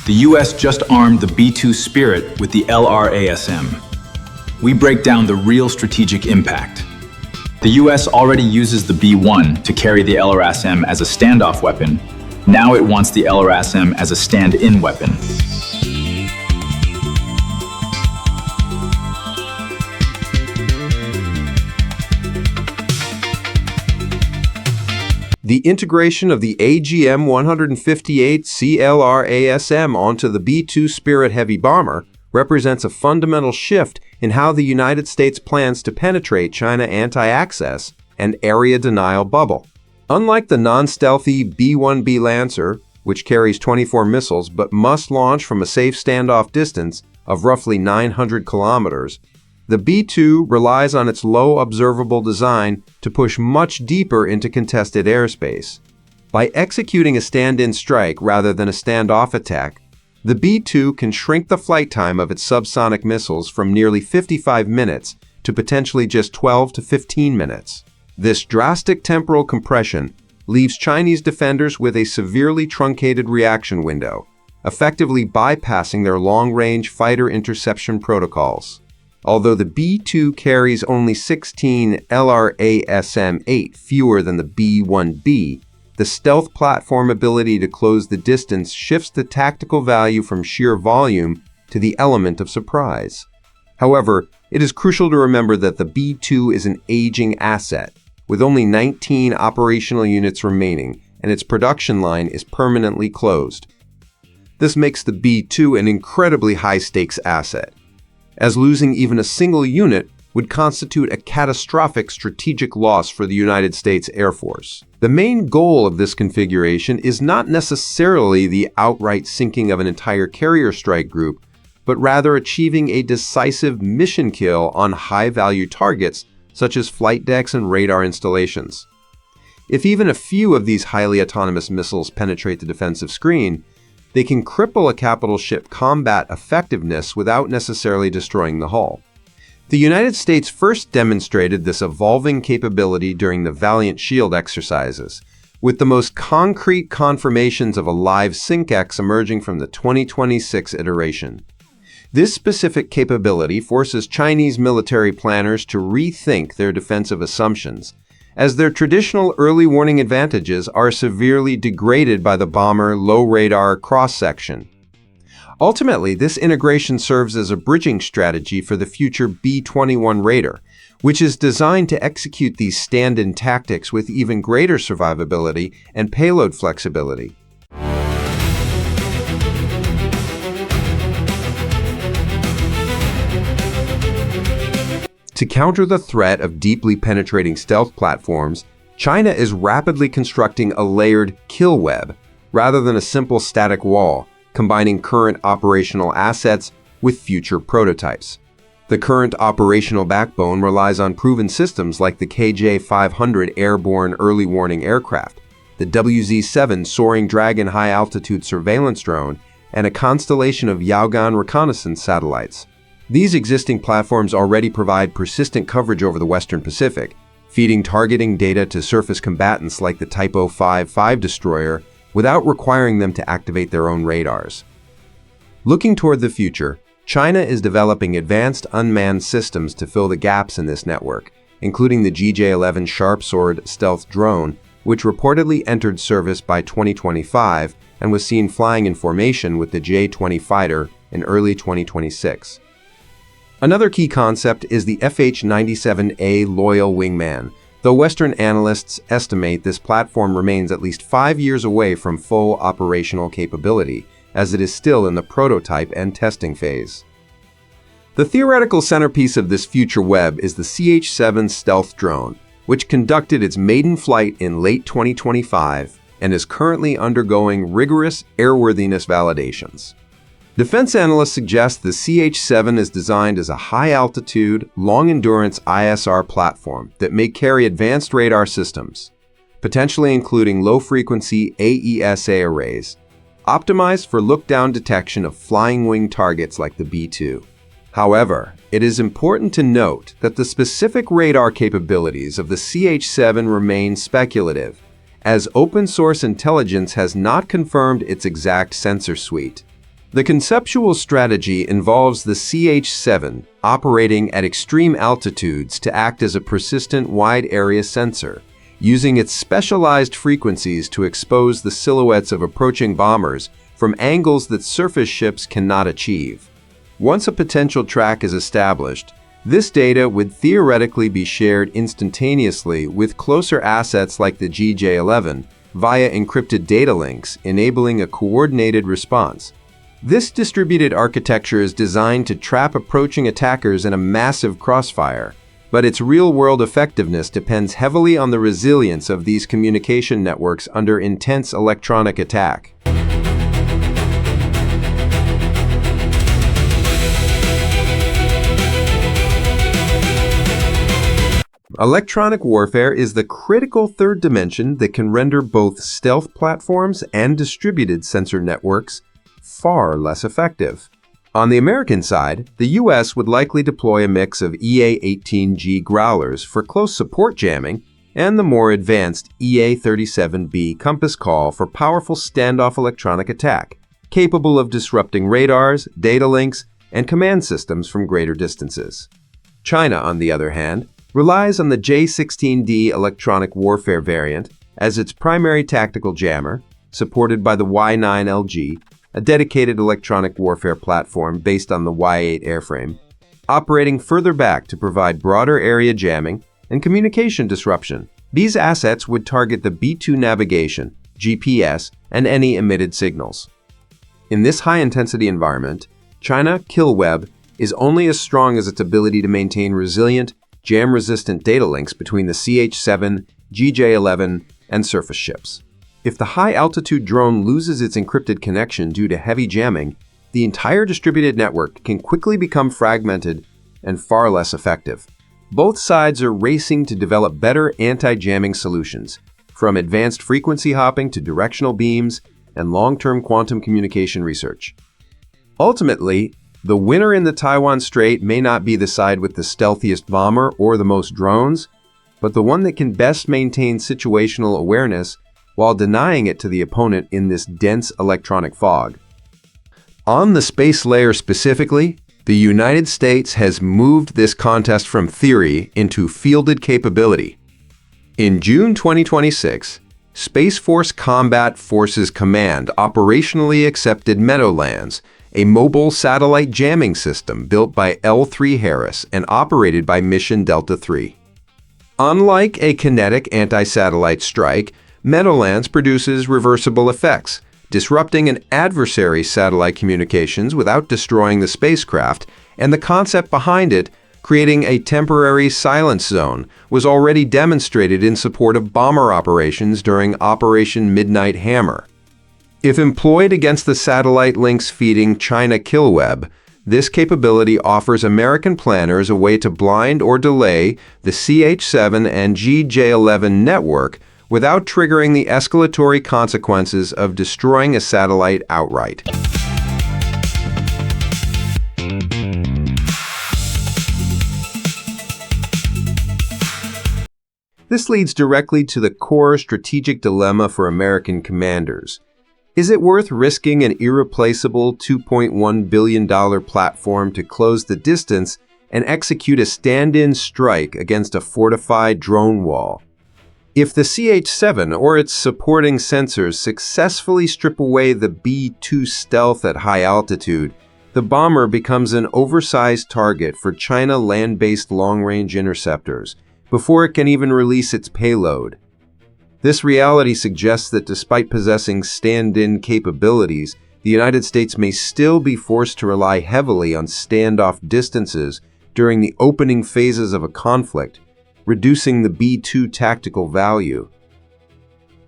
The US just armed the B-2 Spirit with the LRASM. We break down the real strategic impact. The US already uses the B-1 to carry the LRASM as a standoff weapon. Now it wants the LRASM as a stand-in weapon. The integration of the AGM-158C LRASM onto the B-2 Spirit heavy bomber represents a fundamental shift in how the United States plans to penetrate China anti-access and area denial bubble. Unlike the non-stealthy B-1B Lancer, which carries 24 missiles but must launch from a safe standoff distance of roughly 900 kilometers, the B-2 relies on its low observable design to push much deeper into contested airspace. By executing a stand-in strike rather than a standoff attack, the B-2 can shrink the flight time of its subsonic missiles from nearly 55 minutes to potentially just 12 to 15 minutes. This drastic temporal compression leaves Chinese defenders with a severely truncated reaction window, effectively bypassing their long-range fighter interception protocols. Although the B-2 carries only 16 LRASM-8 fewer than the B-1B, the stealth platform ability to close the distance shifts the tactical value from sheer volume to the element of surprise. However, it is crucial to remember that the B-2 is an aging asset, with only 19 operational units remaining, and its production line is permanently closed. This makes the B-2 an incredibly high-stakes asset, as losing even a single unit would constitute a catastrophic strategic loss for the United States Air Force. The main goal of this configuration is not necessarily the outright sinking of an entire carrier strike group, but rather achieving a decisive mission kill on high-value targets such as flight decks and radar installations. If even a few of these highly autonomous missiles penetrate the defensive screen, they can cripple a capital ship combat effectiveness without necessarily destroying the hull. The United States first demonstrated this evolving capability during the Valiant Shield exercises, with the most concrete confirmations of a live SYNC-X emerging from the 2026 iteration. This specific capability forces Chinese military planners to rethink their defensive assumptions, as their traditional early warning advantages are severely degraded by the bomber low-radar cross-section. Ultimately, this integration serves as a bridging strategy for the future B-21 Raider, which is designed to execute these stand-in tactics with even greater survivability and payload flexibility. To counter the threat of deeply penetrating stealth platforms, China is rapidly constructing a layered kill web rather than a simple static wall, combining current operational assets with future prototypes. The current operational backbone relies on proven systems like the KJ-500 airborne early warning aircraft, the WZ-7 Soaring Dragon high-altitude surveillance drone, and a constellation of Yaogan reconnaissance satellites. These existing platforms already provide persistent coverage over the Western Pacific, feeding targeting data to surface combatants like the Type 055 destroyer without requiring them to activate their own radars. Looking toward the future, China is developing advanced unmanned systems to fill the gaps in this network, including the GJ-11 Sharp Sword stealth drone, which reportedly entered service by 2025 and was seen flying in formation with the J-20 fighter in early 2026. Another key concept is the FH-97A Loyal Wingman, though Western analysts estimate this platform remains at least 5 years away from full operational capability, as it is still in the prototype and testing phase. The theoretical centerpiece of this future web is the CH-7 stealth drone, which conducted its maiden flight in late 2025 and is currently undergoing rigorous airworthiness validations. Defense analysts suggest the CH-7 is designed as a high-altitude, long-endurance ISR platform that may carry advanced radar systems, potentially including low-frequency AESA arrays, optimized for look-down detection of flying-wing targets like the B-2. However, it is important to note that the specific radar capabilities of the CH-7 remain speculative, as open-source intelligence has not confirmed its exact sensor suite. The conceptual strategy involves the CH-7 operating at extreme altitudes to act as a persistent wide-area sensor, using its specialized frequencies to expose the silhouettes of approaching bombers from angles that surface ships cannot achieve. Once a potential track is established, this data would theoretically be shared instantaneously with closer assets like the GJ-11 via encrypted data links, enabling a coordinated response. This distributed architecture is designed to trap approaching attackers in a massive crossfire, but its real-world effectiveness depends heavily on the resilience of these communication networks under intense electronic attack. Electronic warfare is the critical third dimension that can render both stealth platforms and distributed sensor networks far less effective. On the American side, the U.S. would likely deploy a mix of EA-18G Growlers for close support jamming and the more advanced EA-37B Compass Call for powerful standoff electronic attack, capable of disrupting radars, data links, and command systems from greater distances. China, on the other hand, relies on the J-16D electronic warfare variant as its primary tactical jammer, supported by the Y-9LG, a dedicated electronic warfare platform based on the Y-8 airframe, operating further back to provide broader area jamming and communication disruption. These assets would target the B-2 navigation, GPS, and any emitted signals. In this high-intensity environment, China Kill Web is only as strong as its ability to maintain resilient, jam-resistant data links between the CH-7, GJ-11, and surface ships. If the high-altitude drone loses its encrypted connection due to heavy jamming, the entire distributed network can quickly become fragmented and far less effective. Both sides are racing to develop better anti-jamming solutions, from advanced frequency hopping to directional beams and long-term quantum communication research. Ultimately, the winner in the Taiwan Strait may not be the side with the stealthiest bomber or the most drones, but the one that can best maintain situational awareness while denying it to the opponent in this dense electronic fog. On the space layer specifically, the United States has moved this contest from theory into fielded capability. In June 2026, Space Force Combat Forces Command operationally accepted Meadowlands, a mobile satellite jamming system built by L3 Harris and operated by Mission Delta III. Unlike a kinetic anti-satellite strike, Meadowlands produces reversible effects, disrupting an adversary's satellite communications without destroying the spacecraft, and the concept behind it, creating a temporary silence zone, was already demonstrated in support of bomber operations during Operation Midnight Hammer. If employed against the satellite links feeding China Kill Web, this capability offers American planners a way to blind or delay the CH-7 and GJ-11 network without triggering the escalatory consequences of destroying a satellite outright. This leads directly to the core strategic dilemma for American commanders. Is it worth risking an irreplaceable $2.1 billion platform to close the distance and execute a stand-in strike against a fortified drone wall? If the CH-7 or its supporting sensors successfully strip away the B-2 stealth at high altitude, the bomber becomes an oversized target for China land-based long-range interceptors before it can even release its payload. This reality suggests that despite possessing stand-in capabilities, the United States may still be forced to rely heavily on standoff distances during the opening phases of a conflict, reducing the B-2 tactical value.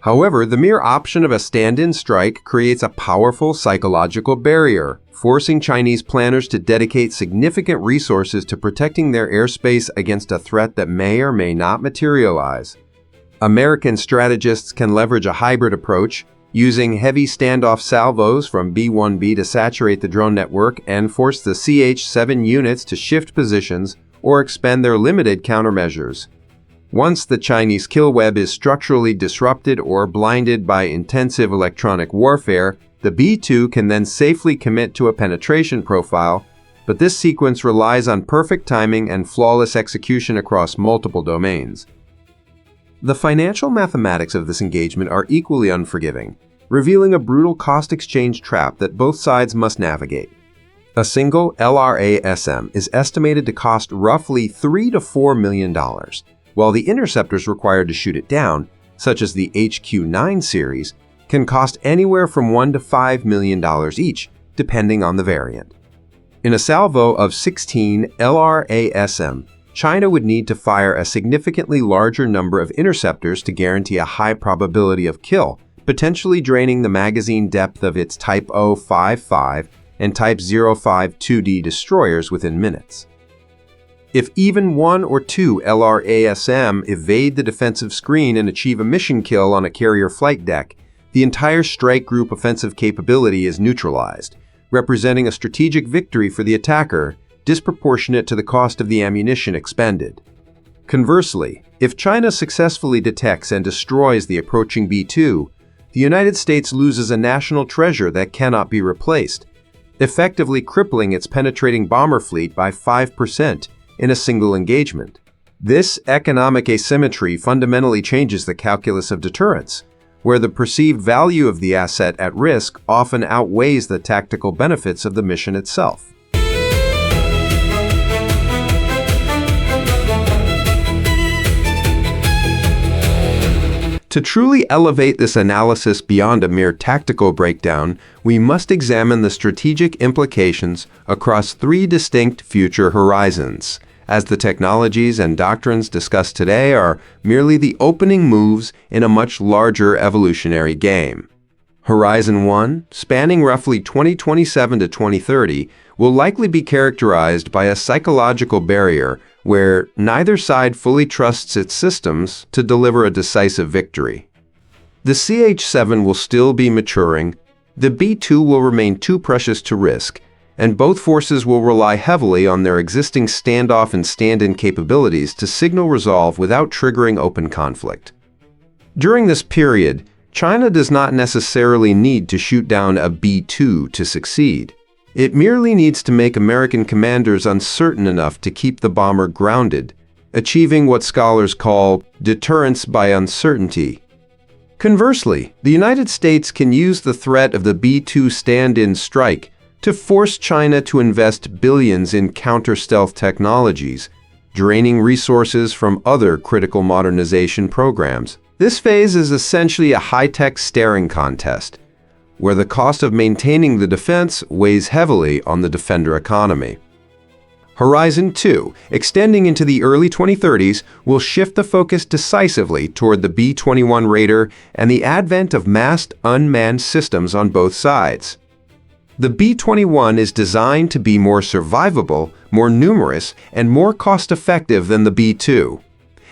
However, the mere option of a stand-in strike creates a powerful psychological barrier, forcing Chinese planners to dedicate significant resources to protecting their airspace against a threat that may or may not materialize. American strategists can leverage a hybrid approach, using heavy standoff salvos from B-1B to saturate the drone network and force the CH-7 units to shift positions or expend their limited countermeasures. Once the Chinese kill web is structurally disrupted or blinded by intensive electronic warfare, The B-2 can then safely commit to a penetration profile, but this sequence relies on perfect timing and flawless execution across multiple domains. The financial mathematics of this engagement are equally unforgiving, revealing a brutal cost exchange trap that both sides must navigate. A single LRASM is estimated to cost roughly $3 to $4 million, while the interceptors required to shoot it down, such as the HQ-9 series, can cost anywhere from $1 to $5 million each, depending on the variant. In a salvo of 16 LRASM, China would need to fire a significantly larger number of interceptors to guarantee a high probability of kill, potentially draining the magazine depth of its Type 055 and Type 052D destroyers within minutes. If even one or two LRASM evade the defensive screen and achieve a mission kill on a carrier flight deck, the entire strike group offensive capability is neutralized, representing a strategic victory for the attacker, disproportionate to the cost of the ammunition expended. Conversely, if China successfully detects and destroys the approaching B-2, the United States loses a national treasure that cannot be replaced, effectively crippling its penetrating bomber fleet by 5% in a single engagement. This economic asymmetry fundamentally changes the calculus of deterrence, where the perceived value of the asset at risk often outweighs the tactical benefits of the mission itself. To truly elevate this analysis beyond a mere tactical breakdown, we must examine the strategic implications across three distinct future horizons, as the technologies and doctrines discussed today are merely the opening moves in a much larger evolutionary game. Horizon 1, spanning roughly 2027 to 2030, will likely be characterized by a psychological barrier where neither side fully trusts its systems to deliver a decisive victory. The CH-7 will still be maturing, the B-2 will remain too precious to risk, and both forces will rely heavily on their existing standoff and stand-in capabilities to signal resolve without triggering open conflict. During this period, China does not necessarily need to shoot down a B-2 to succeed. It merely needs to make American commanders uncertain enough to keep the bomber grounded, achieving what scholars call deterrence by uncertainty. Conversely, the United States can use the threat of the B-2 stand-in strike to force China to invest billions in counter-stealth technologies, draining resources from other critical modernization programs. This phase is essentially a high-tech staring contest, where the cost of maintaining the defense weighs heavily on the defender economy. Horizon 2, extending into the early 2030s, will shift the focus decisively toward the B-21 Raider and the advent of massed unmanned systems on both sides. The B-21 is designed to be more survivable, more numerous, and more cost-effective than the B-2,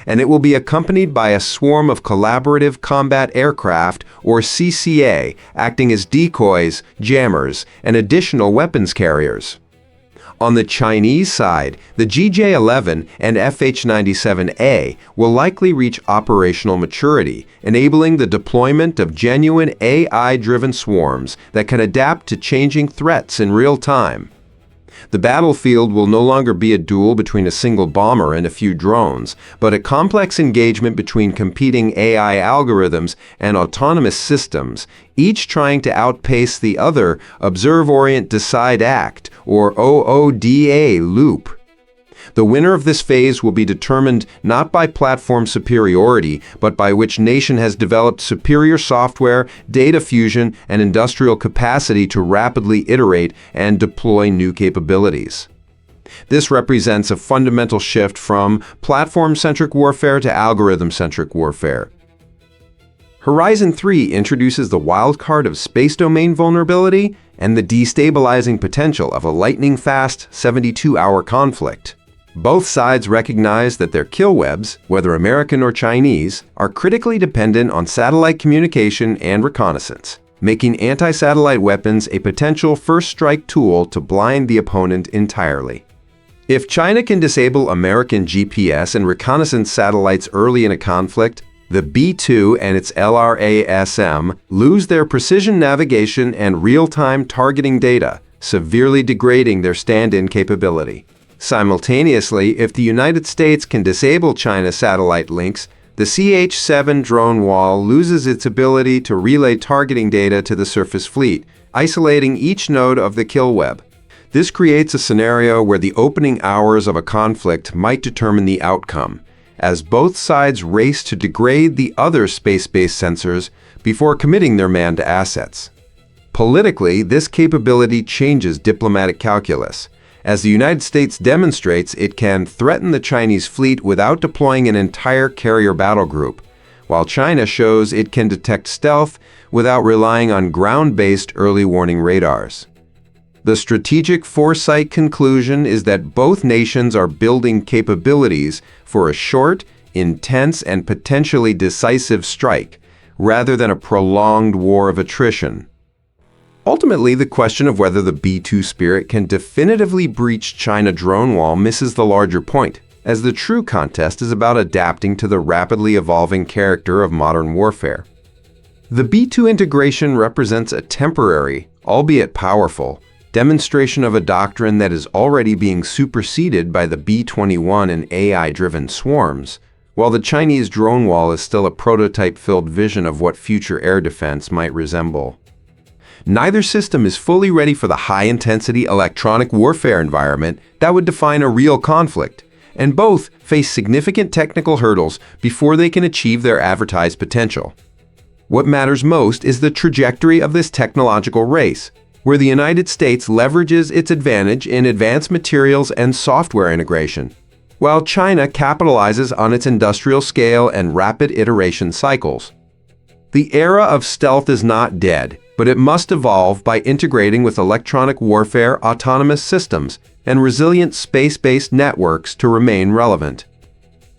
and it will be accompanied by a swarm of collaborative combat aircraft, or CCA, acting as decoys, jammers, and additional weapons carriers. On the Chinese side, the GJ-11 and FH-97A will likely reach operational maturity, enabling the deployment of genuine AI-driven swarms that can adapt to changing threats in real time. The battlefield will no longer be a duel between a single bomber and a few drones, but a complex engagement between competing AI algorithms and autonomous systems, each trying to outpace the other Observe, Orient, Decide, Act, or OODA loop. The winner of this phase will be determined not by platform superiority, but by which nation has developed superior software, data fusion, and industrial capacity to rapidly iterate and deploy new capabilities. This represents a fundamental shift from platform-centric warfare to algorithm-centric warfare. Horizon 3 introduces the wildcard of space domain vulnerability and the destabilizing potential of a lightning-fast 72-hour conflict. Both sides recognize that their kill webs, whether American or Chinese, are critically dependent on satellite communication and reconnaissance, making anti-satellite weapons a potential first-strike tool to blind the opponent entirely. If China can disable American GPS and reconnaissance satellites early in a conflict, The B-2 and its LRASM lose their precision navigation and real-time targeting data, severely degrading their stand-in capability. Simultaneously, if the United States can disable China's satellite links, the CH-7 drone wall loses its ability to relay targeting data to the surface fleet, isolating each node of the kill web. This creates a scenario where the opening hours of a conflict might determine the outcome, as both sides race to degrade the other space-based sensors before committing their manned assets. Politically, this capability changes diplomatic calculus, as the United States demonstrates it can threaten the Chinese fleet without deploying an entire carrier battle group, while China shows it can detect stealth without relying on ground-based early warning radars. The strategic foresight conclusion is that both nations are building capabilities for a short, intense, and potentially decisive strike, rather than a prolonged war of attrition. Ultimately, the question of whether the B-2 Spirit can definitively breach China drone wall misses the larger point, as the true contest is about adapting to the rapidly evolving character of modern warfare. The B-2 integration represents a temporary, albeit powerful, demonstration of a doctrine that is already being superseded by the B-21 and AI-driven swarms, while the Chinese drone wall is still a prototype-filled vision of what future air defense might resemble. Neither system is fully ready for the high-intensity electronic warfare environment that would define a real conflict, and both face significant technical hurdles before they can achieve their advertised potential. What matters most is the trajectory of this technological race, where the United States leverages its advantage in advanced materials and software integration, while China capitalizes on its industrial scale and rapid iteration cycles. The era of stealth is not dead, but it must evolve by integrating with electronic warfare, autonomous systems, and resilient space-based networks to remain relevant.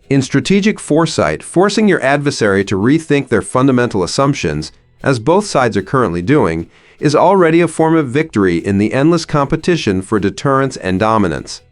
In strategic foresight, forcing your adversary to rethink their fundamental assumptions, as both sides are currently doing, is already a form of victory in the endless competition for deterrence and dominance.